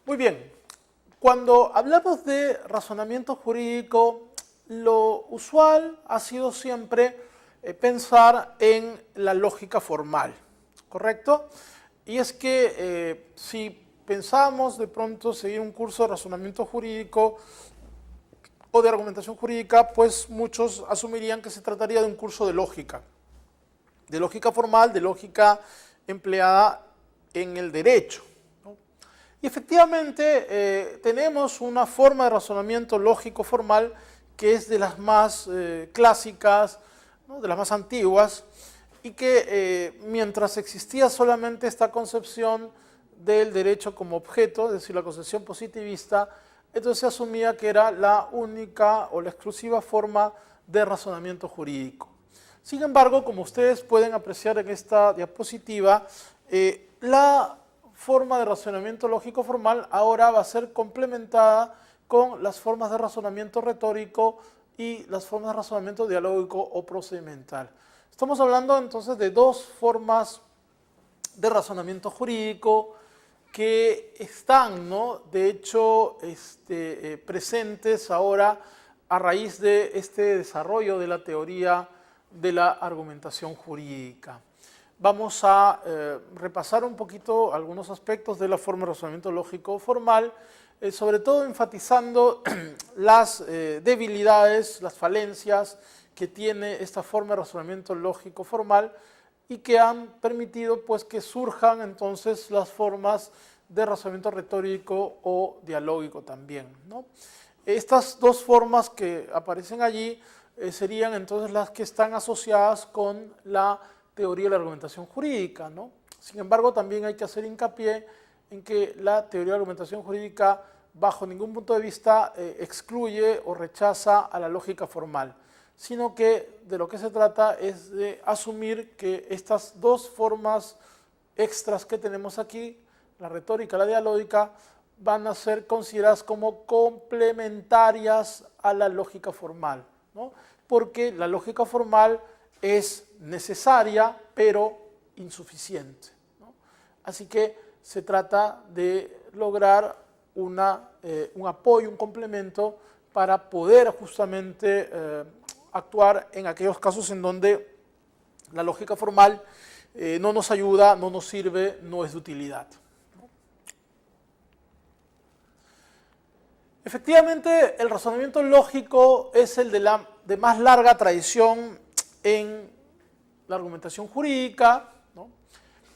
Muy bien, cuando hablamos de razonamiento jurídico, lo usual ha sido siempre pensar en la lógica formal, ¿correcto? Y es que si pensamos de pronto seguir un curso de razonamiento jurídico o de argumentación jurídica, pues muchos asumirían que se trataría de un curso de lógica formal, de lógica empleada en el derecho. Y efectivamente tenemos una forma de razonamiento lógico formal que es de las más clásicas, ¿no? De las más antiguas, y que mientras existía solamente esta concepción del derecho como objeto, es decir, la concepción positivista, entonces se asumía que era la única o la exclusiva forma de razonamiento jurídico. Sin embargo, como ustedes pueden apreciar en esta diapositiva, la forma de razonamiento lógico formal ahora va a ser complementada con las formas de razonamiento retórico y las formas de razonamiento dialógico o procedimental. Estamos hablando entonces de dos formas de razonamiento jurídico que están, ¿no?, de hecho presentes ahora a raíz de este desarrollo de la teoría de la argumentación jurídica. Vamos a repasar un poquito algunos aspectos de la forma de razonamiento lógico formal, sobre todo enfatizando las debilidades, las falencias que tiene esta forma de razonamiento lógico formal y que han permitido pues que surjan entonces las formas de razonamiento retórico o dialógico también, ¿no? Estas dos formas que aparecen allí serían entonces las que están asociadas con la teoría de la argumentación jurídica, ¿no? Sin embargo, también hay que hacer hincapié en que la teoría de la argumentación jurídica bajo ningún punto de vista excluye o rechaza a la lógica formal, sino que de lo que se trata es de asumir que estas dos formas extras que tenemos aquí, la retórica y la dialógica, van a ser consideradas como complementarias a la lógica formal, ¿no? Porque la lógica formal es necesaria, pero insuficiente, ¿no? Así que se trata de lograr un apoyo, un complemento para poder justamente actuar en aquellos casos en donde la lógica formal no nos ayuda, no nos sirve, no es de utilidad. Efectivamente, el razonamiento lógico es el de más larga tradición en la argumentación jurídica, ¿no?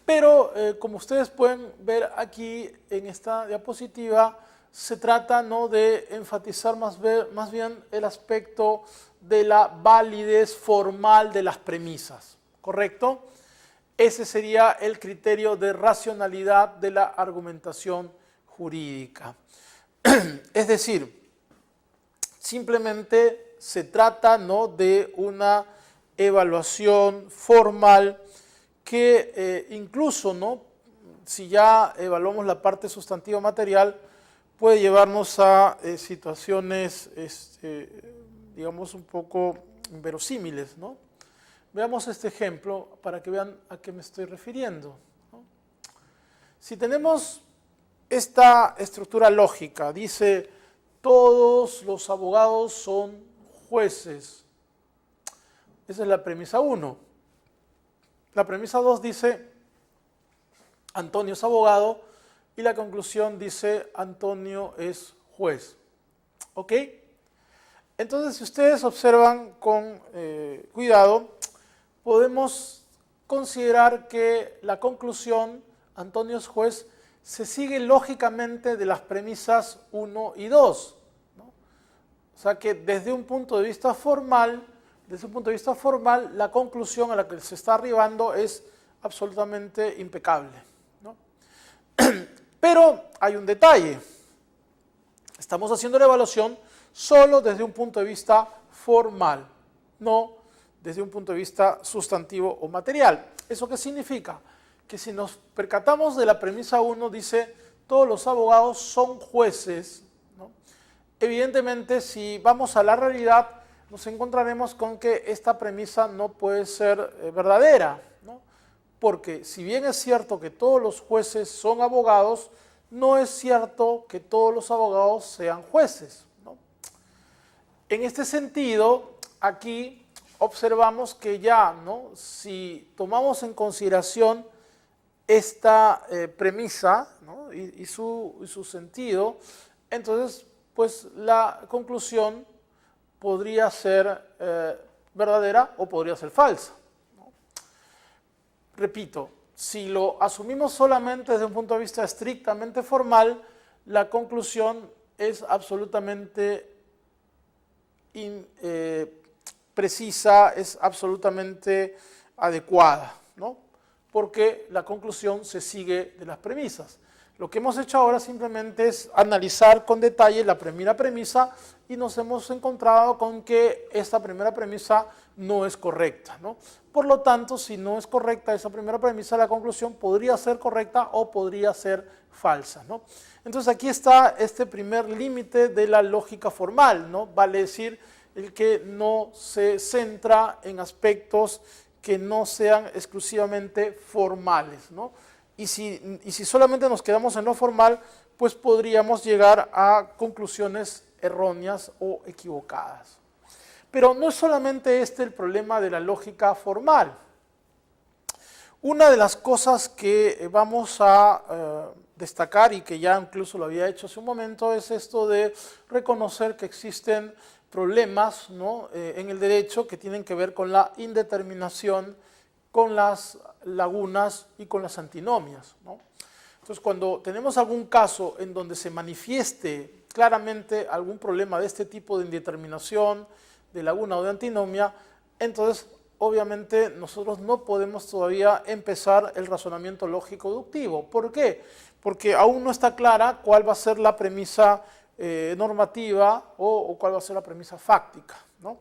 Pero como ustedes pueden ver aquí en esta diapositiva, se trata, ¿no?, de enfatizar más bien el aspecto de la validez formal de las premisas, ¿correcto? Ese sería el criterio de racionalidad de la argumentación jurídica. Es decir, simplemente se trata, ¿no?, de una evaluación formal que incluso, ¿no?, si ya evaluamos la parte sustantiva material, puede llevarnos a situaciones, digamos, un poco inverosímiles, ¿no? Veamos este ejemplo para que vean a qué me estoy refiriendo, ¿no? Si tenemos esta estructura lógica, dice, todos los abogados son jueces. Esa es la premisa 1. La premisa 2 dice, Antonio es abogado, y la conclusión dice, Antonio es juez. ¿Ok? Entonces, si ustedes observan con cuidado, podemos considerar que la conclusión, Antonio es juez, se sigue lógicamente de las premisas 1 y 2, ¿no? O sea que desde un punto de vista formal, la conclusión a la que se está arribando es absolutamente impecable, ¿no? Pero hay un detalle. Estamos haciendo la evaluación solo desde un punto de vista formal, no desde un punto de vista sustantivo o material. ¿Eso qué significa? Que si nos percatamos de la premisa 1, dice, todos los abogados son jueces, ¿no? Evidentemente, si vamos a la realidad, nos encontraremos con que esta premisa no puede ser verdadera, ¿no? Porque si bien es cierto que todos los jueces son abogados, no es cierto que todos los abogados sean jueces, ¿no? En este sentido, aquí observamos que ya, ¿no?, si tomamos en consideración esta premisa, ¿no?, y su sentido, entonces pues la conclusión podría ser verdadera o podría ser falsa, ¿no? Repito, si lo asumimos solamente desde un punto de vista estrictamente formal, la conclusión es absolutamente precisa, es absolutamente adecuada, ¿no?, porque la conclusión se sigue de las premisas. Lo que hemos hecho ahora simplemente es analizar con detalle la primera premisa y nos hemos encontrado con que esta primera premisa no es correcta, ¿no? Por lo tanto, si no es correcta esa primera premisa, la conclusión podría ser correcta o podría ser falsa, ¿no? Entonces aquí está este primer límite de la lógica formal, ¿no? Vale decir, el que no se centra en aspectos que no sean exclusivamente formales, ¿no? Y si solamente nos quedamos en lo formal, pues podríamos llegar a conclusiones erróneas o equivocadas. Pero no es solamente este el problema de la lógica formal. Una de las cosas que vamos a destacar, y que ya incluso lo había hecho hace un momento, es esto de reconocer que existen problemas, ¿no?, en el derecho que tienen que ver con la indeterminación, con las lagunas y con las antinomias, ¿no? Entonces, cuando tenemos algún caso en donde se manifieste claramente algún problema de este tipo de indeterminación, de laguna o de antinomia, entonces obviamente nosotros no podemos todavía empezar el razonamiento lógico-deductivo. ¿Por qué? Porque aún no está clara cuál va a ser la premisa normativa o cuál va a ser la premisa fáctica, ¿no?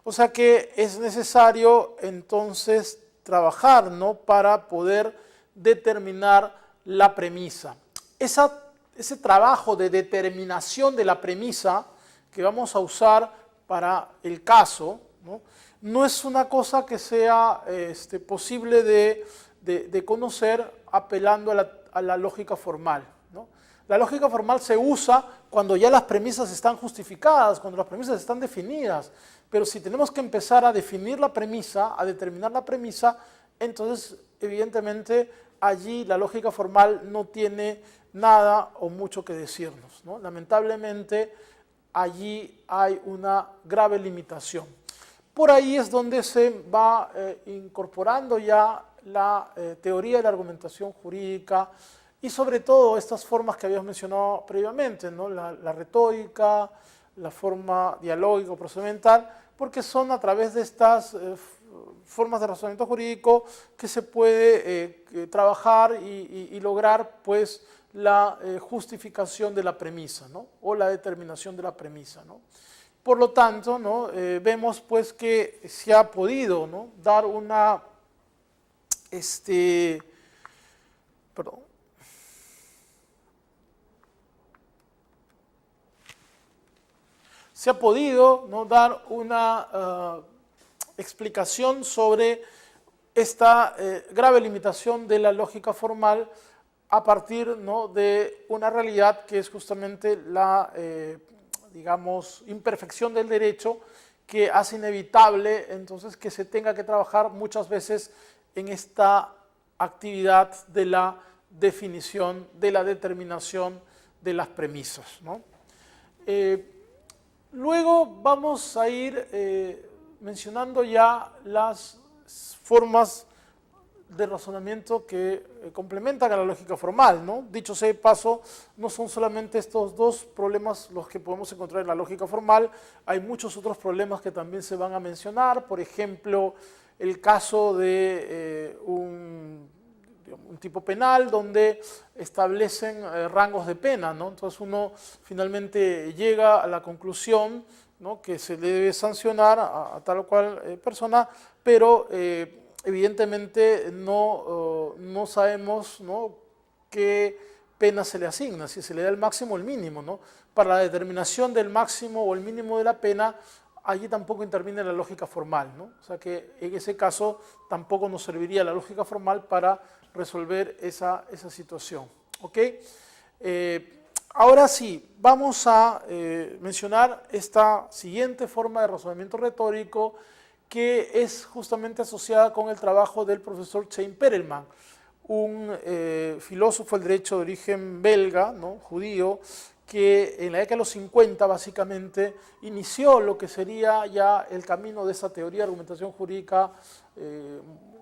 O sea que es necesario entonces trabajar, ¿no?, para poder determinar la premisa. Ese trabajo de determinación de la premisa que vamos a usar para el caso, ¿no?, no es una cosa que sea posible de conocer apelando a la lógica formal, ¿no? La lógica formal se usa cuando ya las premisas están justificadas, cuando las premisas están definidas, pero si tenemos que empezar a definir la premisa, a determinar la premisa, entonces evidentemente allí la lógica formal no tiene nada o mucho que decirnos, ¿no? Lamentablemente allí hay una grave limitación. Por ahí es donde se va incorporando ya la teoría de la argumentación jurídica y sobre todo estas formas que habíamos mencionado previamente, ¿no?, la retórica, la forma dialógico procedimental, porque son a través de estas formas de razonamiento jurídico que se puede trabajar y lograr pues la justificación de la premisa, ¿no?, o la determinación de la premisa, ¿no? Por lo tanto, ¿no?, vemos pues que se ha podido, ¿no?, dar una se ha podido, ¿no?, dar una explicación sobre esta grave limitación de la lógica formal a partir, ¿no?, de una realidad que es justamente la, digamos, imperfección del derecho que hace inevitable entonces que se tenga que trabajar muchas veces en esta actividad de la definición, de la determinación de las premisas, ¿no? Luego vamos a ir mencionando ya las formas de razonamiento que complementan a la lógica formal, ¿no? Dicho sea de paso, no son solamente estos dos problemas los que podemos encontrar en la lógica formal, hay muchos otros problemas que también se van a mencionar, por ejemplo, el caso de un tipo penal donde establecen rangos de pena, ¿no? Entonces uno finalmente llega a la conclusión, ¿no?, que se le debe sancionar a tal o cual persona, pero evidentemente no sabemos, ¿no?, qué pena se le asigna, si se le da el máximo o el mínimo, ¿no? Para la determinación del máximo o el mínimo de la pena, allí tampoco interviene la lógica formal, ¿no? O sea que en ese caso tampoco nos serviría la lógica formal para resolver esa situación, ¿ok? Ahora sí, vamos a mencionar esta siguiente forma de razonamiento retórico que es justamente asociada con el trabajo del profesor Chaim Perelman, un filósofo del derecho de origen belga, ¿no?, judío, que en la década de los 50 básicamente inició lo que sería ya el camino de esa teoría de argumentación jurídica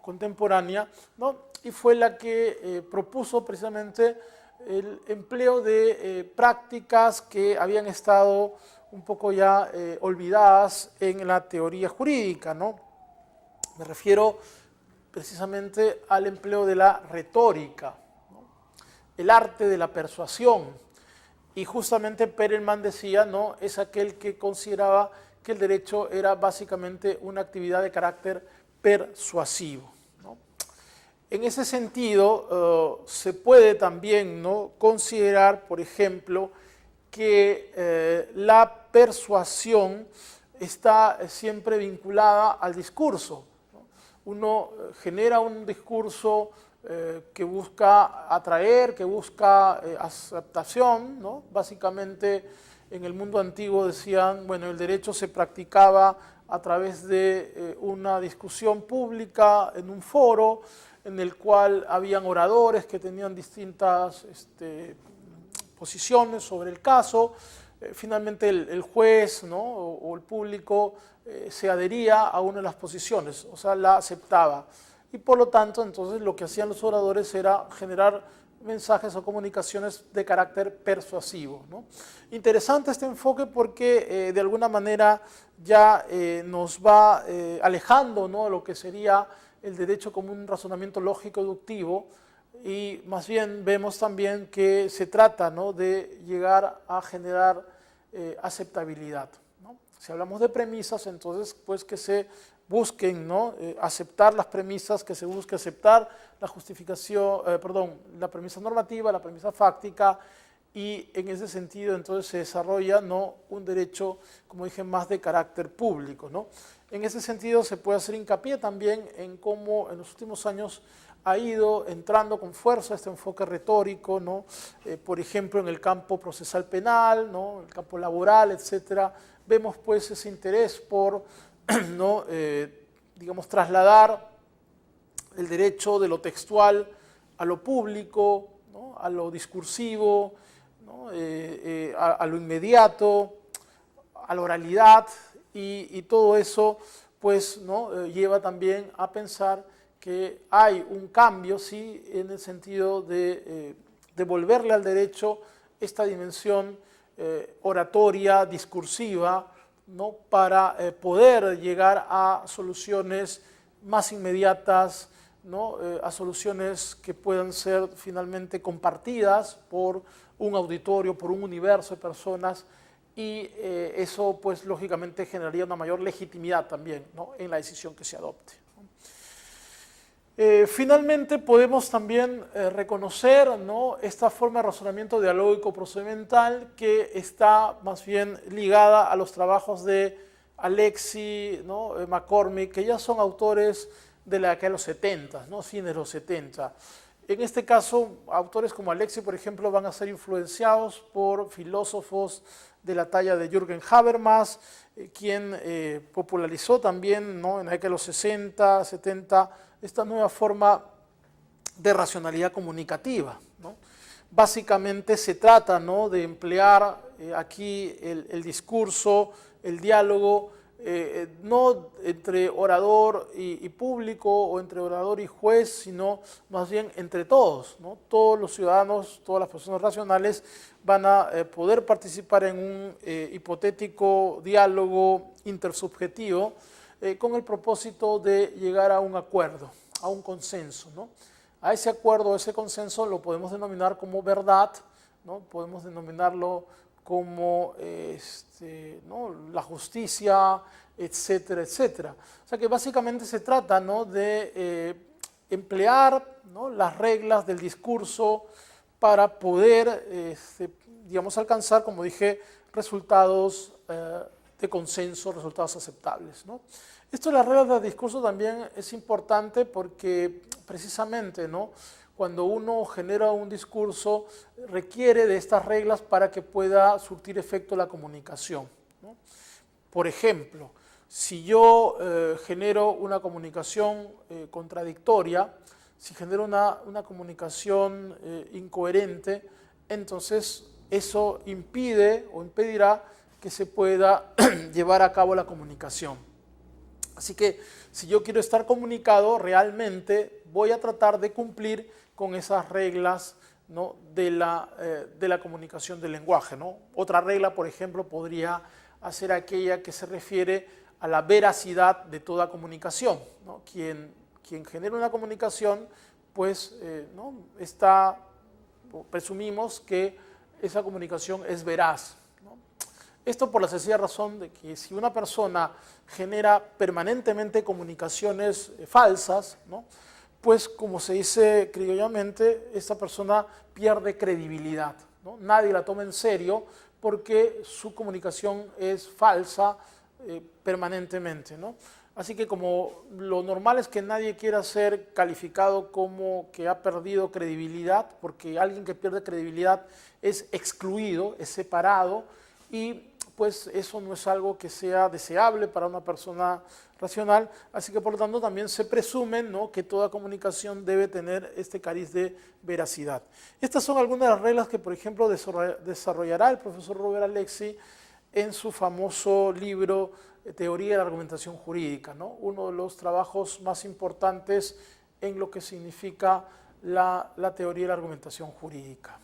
contemporánea, ¿no?, y fue la que propuso precisamente el empleo de prácticas que habían estado un poco ya olvidadas en la teoría jurídica, ¿no? Me refiero precisamente al empleo de la retórica, ¿no?, el arte de la persuasión. Y justamente Perelman decía, ¿no?, es aquel que consideraba que el derecho era básicamente una actividad de carácter persuasivo, ¿no? En ese sentido, se puede también, ¿no?, considerar, por ejemplo, que la persuasión está siempre vinculada al discurso, ¿no? Uno genera un discurso que busca atraer, que busca aceptación, ¿no? Básicamente en el mundo antiguo decían, bueno, el derecho se practicaba a través de una discusión pública en un foro en el cual habían oradores que tenían distintas posiciones sobre el caso. Finalmente el juez, ¿no?, o el público se adhería a una de las posiciones, o sea, la aceptaba. Y por lo tanto, entonces, lo que hacían los oradores era generar mensajes o comunicaciones de carácter persuasivo, ¿no? Interesante este enfoque porque de alguna manera ya nos va alejando, ¿no?, de lo que sería el derecho como un razonamiento lógico-deductivo, y más bien vemos también que se trata, ¿no?, de llegar a generar aceptabilidad, ¿no? Si hablamos de premisas, entonces pues que se busquen, ¿no?, aceptar las premisas, que se busque aceptar la justificación, la premisa normativa, la premisa fáctica, y en ese sentido entonces se desarrolla, ¿no?, un derecho, como dije, más de carácter público, ¿no? En ese sentido se puede hacer hincapié también en cómo en los últimos años ha ido entrando con fuerza este enfoque retórico, ¿no? Por ejemplo, en el campo procesal penal, ¿no?, el campo laboral, etcétera, vemos pues ese interés por ¿no?, digamos, trasladar el derecho de lo textual a lo público, ¿no?, a lo discursivo, ¿no?, a lo inmediato, a la oralidad, y todo eso pues, ¿no?, lleva también a pensar que hay un cambio, sí, en el sentido de devolverle al derecho esta dimensión oratoria, discursiva, ¿no?, para poder llegar a soluciones más inmediatas, ¿no?, a soluciones que puedan ser finalmente compartidas por un auditorio, por un universo de personas, y eso pues lógicamente generaría una mayor legitimidad también, ¿no?, en la decisión que se adopte. Finalmente podemos también reconocer, ¿no?, esta forma de razonamiento dialógico procedimental que está más bien ligada a los trabajos de Alexis, ¿no?, McCormick, que ya son autores de la década de los 70, ¿no?, fines de los 70. En este caso, autores como Alexis, por ejemplo, van a ser influenciados por filósofos de la talla de Jürgen Habermas, quien popularizó también, ¿no?, en la década de los 60, 70, esta nueva forma de racionalidad comunicativa, ¿no? Básicamente se trata, ¿no?, de emplear aquí el discurso, el diálogo, no entre orador y público o entre orador y juez, sino más bien entre todos, ¿no? Todos los ciudadanos, todas las personas racionales van a poder participar en un hipotético diálogo intersubjetivo con el propósito de llegar a un acuerdo, a un consenso, ¿no? A ese acuerdo, a ese consenso lo podemos denominar como verdad, ¿no? Podemos denominarlo como ¿no?, la justicia, etcétera, etcétera. O sea que básicamente se trata, ¿no?, de emplear, ¿no?, las reglas del discurso para poder, digamos, alcanzar, como dije, resultados de consenso, resultados aceptables, ¿no? Esto de las reglas del discurso también es importante porque precisamente, ¿no?, cuando uno genera un discurso, requiere de estas reglas para que pueda surtir efecto la comunicación, ¿no? Por ejemplo, si yo genero una comunicación contradictoria, si genero una comunicación incoherente, entonces eso impide o impedirá que se pueda llevar a cabo la comunicación. Así que si yo quiero estar comunicado, realmente voy a tratar de cumplir con esas reglas, ¿no?, de la comunicación del lenguaje, ¿no? Otra regla, por ejemplo, podría ser aquella que se refiere a la veracidad de toda comunicación, ¿no? Quien genera una comunicación, pues ¿no?, presumimos que esa comunicación es veraz, ¿no? Esto por la sencilla razón de que si una persona genera permanentemente comunicaciones falsas, ¿no?, pues como se dice criollamente, esta persona pierde credibilidad, ¿no? Nadie la toma en serio porque su comunicación es falsa permanentemente, ¿no? Así que como lo normal es que nadie quiera ser calificado como que ha perdido credibilidad, porque alguien que pierde credibilidad es excluido, es separado, y pues eso no es algo que sea deseable para una persona racional, así que por lo tanto también se presume, ¿no?, que toda comunicación debe tener este cariz de veracidad. Estas son algunas de las reglas que, por ejemplo, desarrollará el profesor Robert Alexy en su famoso libro Teoría de la Argumentación Jurídica, ¿no?, uno de los trabajos más importantes en lo que significa la teoría de la argumentación jurídica.